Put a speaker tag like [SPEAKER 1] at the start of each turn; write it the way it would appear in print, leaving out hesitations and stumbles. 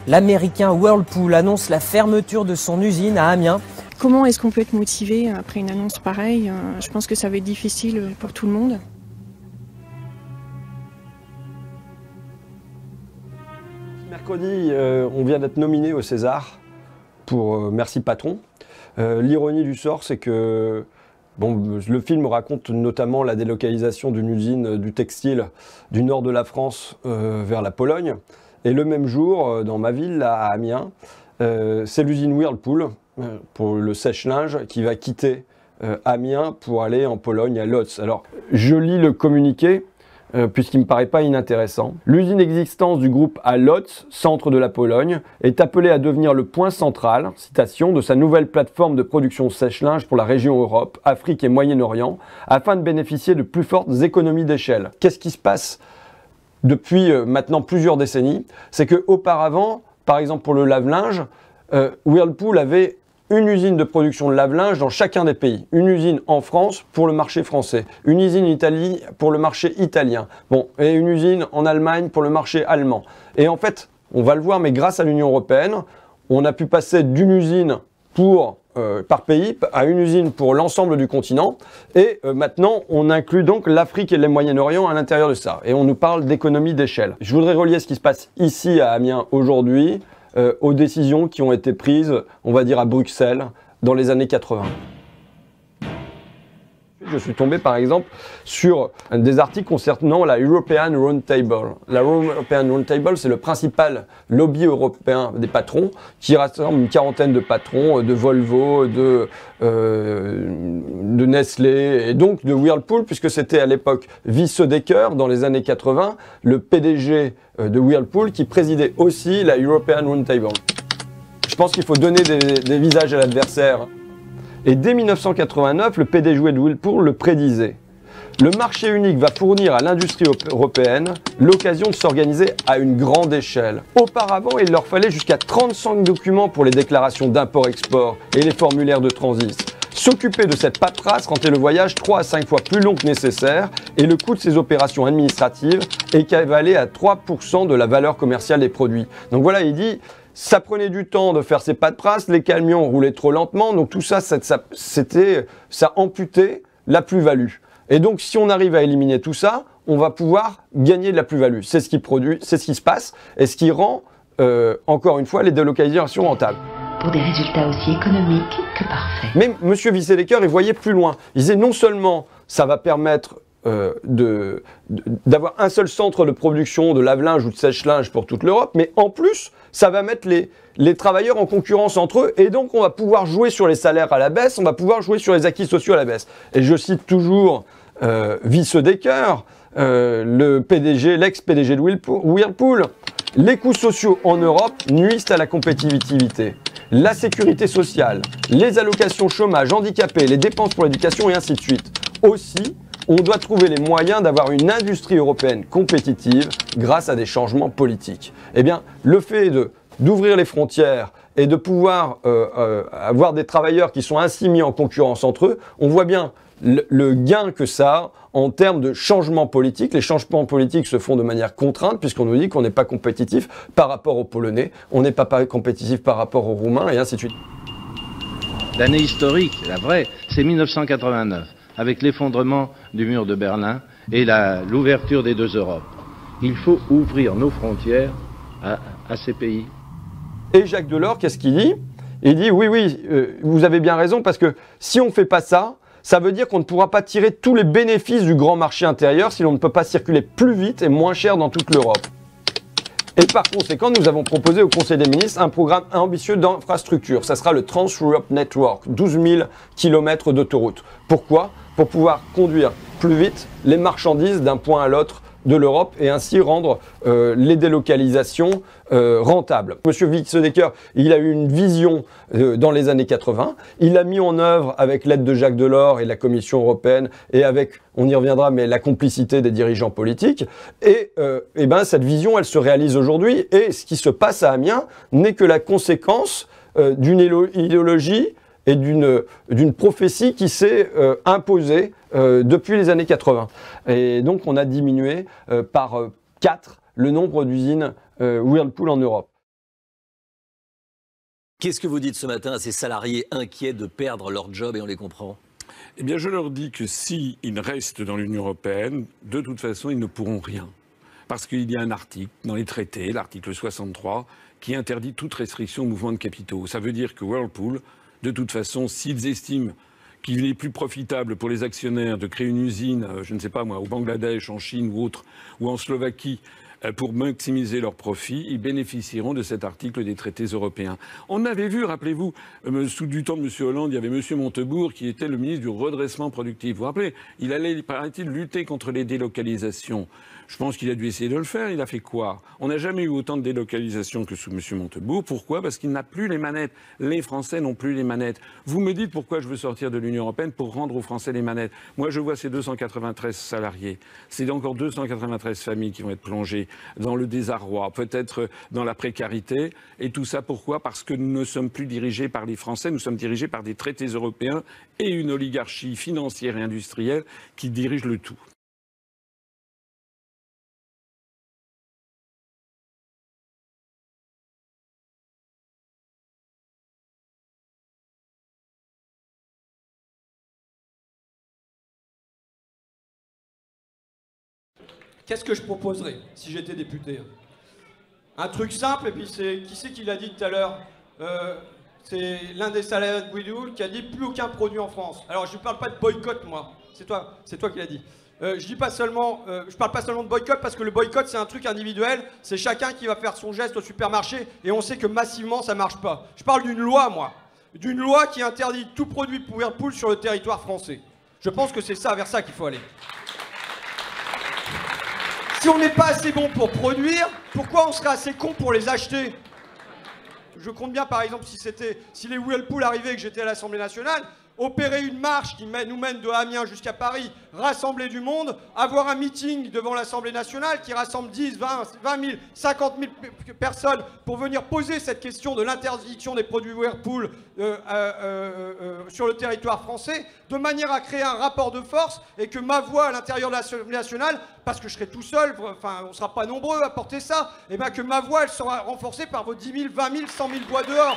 [SPEAKER 1] L'américain Whirlpool annonce la fermeture de son usine à Amiens.
[SPEAKER 2] Comment est-ce qu'on peut être motivé après une annonce pareille? Je pense que ça va être difficile pour tout le monde.
[SPEAKER 3] Mercredi, on vient d'être nominé au César pour Merci Patron. L'ironie du sort, c'est que le film raconte notamment la délocalisation d'une usine du textile du nord de la France vers la Pologne. Et le même jour, dans ma ville, là, à Amiens, c'est l'usine Whirlpool pour le sèche-linge qui va quitter Amiens pour aller en Pologne, à Łódź. Alors, je lis le communiqué, puisqu'il ne me paraît pas inintéressant. L'usine existence du groupe à Łódź, centre de la Pologne, est appelée à devenir le point central, citation, de sa nouvelle plateforme de production sèche-linge pour la région Europe, Afrique et Moyen-Orient, afin de bénéficier de plus fortes économies d'échelle. Qu'est-ce qui se passe depuis maintenant plusieurs décennies? C'est qu'auparavant, par exemple pour le lave-linge, Whirlpool avait une usine de production de lave-linge dans chacun des pays. Une usine en France pour le marché français, une usine en Italie pour le marché italien, et une usine en Allemagne pour le marché allemand. Et en fait, on va le voir, mais grâce à l'Union européenne, on a pu passer d'une usine par pays à une usine pour l'ensemble du continent. Et maintenant, on inclut donc l'Afrique et le Moyen-Orient à l'intérieur de ça. Et on nous parle d'économie d'échelle. Je voudrais relier ce qui se passe ici à Amiens aujourd'hui aux décisions qui ont été prises, on va dire, à Bruxelles dans les années 80. Je suis tombé par exemple sur des articles concernant la European Roundtable. La European Roundtable, c'est le principal lobby européen des patrons qui rassemble une quarantaine de patrons de Volvo, de Nestlé et donc de Whirlpool, puisque c'était à l'époque Wiesedecker dans les années 80, le PDG de Whirlpool qui présidait aussi la European Roundtable. Je pense qu'il faut donner des visages à l'adversaire. Et dès 1989, le PDG de Whirlpool le prédisait. Le marché unique va fournir à l'industrie européenne l'occasion de s'organiser à une grande échelle. Auparavant, il leur fallait jusqu'à 35 documents pour les déclarations d'import-export et les formulaires de transit. S'occuper de cette paperasse rendait le voyage 3 à 5 fois plus long que nécessaire et le coût de ces opérations administratives équivalait à 3% de la valeur commerciale des produits. Donc voilà, il dit... Ça prenait du temps de faire ces paperasses, les camions roulaient trop lentement, donc tout ça, ça amputait la plus-value. Et donc si on arrive à éliminer tout ça, on va pouvoir gagner de la plus-value. C'est ce qui se passe et ce qui rend, encore une fois, les délocalisations rentables.
[SPEAKER 4] Pour des résultats aussi économiques que parfaits.
[SPEAKER 3] Mais M. Wiesedecker, il voyait plus loin. Il disait non seulement ça va permettre d'avoir un seul centre de production de lave-linge ou de sèche-linge pour toute l'Europe, mais en plus, ça va mettre les travailleurs en concurrence entre eux, et donc on va pouvoir jouer sur les salaires à la baisse, on va pouvoir jouer sur les acquis sociaux à la baisse. Et je cite toujours Wiesedecker, le PDG, l'ex-PDG de Whirlpool. Les coûts sociaux en Europe nuisent à la compétitivité. La sécurité sociale, les allocations chômage, handicapés, les dépenses pour l'éducation et ainsi de suite. Aussi, on doit trouver les moyens d'avoir une industrie européenne compétitive grâce à des changements politiques. Eh bien, le fait d'ouvrir les frontières et de pouvoir avoir des travailleurs qui sont ainsi mis en concurrence entre eux, on voit bien le gain que ça a en termes de changement politique. Les changements politiques se font de manière contrainte puisqu'on nous dit qu'on n'est pas compétitif par rapport aux Polonais, on n'est pas compétitif par rapport aux Roumains et ainsi de suite.
[SPEAKER 5] L'année historique, la vraie, c'est 1989. Avec l'effondrement du mur de Berlin et l'ouverture des deux Europes. Il faut ouvrir nos frontières à ces pays.
[SPEAKER 3] Et Jacques Delors, qu'est-ce qu'il dit? Il dit oui, vous avez bien raison, parce que si on ne fait pas ça, ça veut dire qu'on ne pourra pas tirer tous les bénéfices du grand marché intérieur si l'on ne peut pas circuler plus vite et moins cher dans toute l'Europe. Et par conséquent, nous avons proposé au Conseil des ministres un programme ambitieux d'infrastructure. Ça sera le Trans-Europe Network, 12 000 km d'autoroute. Pourquoi? Pour pouvoir conduire plus vite les marchandises d'un point à l'autre de l'Europe et ainsi rendre les délocalisations rentables. Monsieur Wiesedecker, il a eu une vision dans les années 80. Il a mis en œuvre avec l'aide de Jacques Delors et la Commission européenne et avec, on y reviendra, mais la complicité des dirigeants politiques. Et cette vision, elle se réalise aujourd'hui. Et ce qui se passe à Amiens n'est que la conséquence d'une idéologie et d'une prophétie qui s'est imposée depuis les années 80. Et donc on a diminué par 4 le nombre d'usines Whirlpool en Europe.
[SPEAKER 6] Qu'est-ce que vous dites ce matin à ces salariés inquiets de perdre leur job, et on les comprend?
[SPEAKER 7] Eh bien, je leur dis que s'ils restent dans l'Union européenne, de toute façon, ils ne pourront rien. Parce qu'il y a un article dans les traités, l'article 63, qui interdit toute restriction au mouvement de capitaux. Ça veut dire que Whirlpool, de toute façon, s'ils estiment qu'il est plus profitable pour les actionnaires de créer une usine, je ne sais pas moi, au Bangladesh, en Chine ou autre, ou en Slovaquie, pour maximiser leurs profits, ils bénéficieront de cet article des traités européens. On avait vu, rappelez-vous, sous du temps de M. Hollande, il y avait M. Montebourg qui était le ministre du redressement productif. Vous vous rappelez, il allait, paraît-il, lutter contre les délocalisations. Je pense qu'il a dû essayer de le faire. Il a fait quoi? On n'a jamais eu autant de délocalisations que sous M. Montebourg. Pourquoi? Parce qu'il n'a plus les manettes. Les Français n'ont plus les manettes. Vous me dites pourquoi je veux sortir de l'Union européenne pour rendre aux Français les manettes. Moi, je vois ces 293 salariés. C'est encore 293 familles qui vont être plongées dans le désarroi, peut-être dans la précarité. Et tout ça, pourquoi? Parce que nous ne sommes plus dirigés par les Français. Nous sommes dirigés par des traités européens et une oligarchie financière et industrielle qui dirige le tout.
[SPEAKER 8] Qu'est-ce que je proposerais si j'étais député? Un truc simple, et puis c'est qui c'est qui l'a dit tout à l'heure? C'est l'un des salariés de Whirlpool qui a dit plus aucun produit en France. Alors je ne parle pas de boycott, moi. C'est toi qui l'as dit. Je parle pas seulement de boycott, parce que le boycott c'est un truc individuel. C'est chacun qui va faire son geste au supermarché, et on sait que massivement ça marche pas. Je parle d'une loi, moi, d'une loi qui interdit tout produit pour Whirlpool sur le territoire français. Je pense que c'est ça, vers ça qu'il faut aller. Si on n'est pas assez bon pour produire, pourquoi on serait assez con pour les acheter? Je compte bien, par exemple, si les Whirlpool arrivaient et que j'étais à l'Assemblée nationale, opérer une marche qui nous mène de Amiens jusqu'à Paris, rassembler du monde, avoir un meeting devant l'Assemblée nationale qui rassemble 10, 20 000, 50 000 personnes pour venir poser cette question de l'interdiction des produits Whirlpool sur le territoire français, de manière à créer un rapport de force, et que ma voix à l'intérieur de l'Assemblée nationale, parce que je serai tout seul, enfin on ne sera pas nombreux à porter ça, et bien que ma voix elle sera renforcée par vos 10 000, 20 000, 100 000 voix dehors.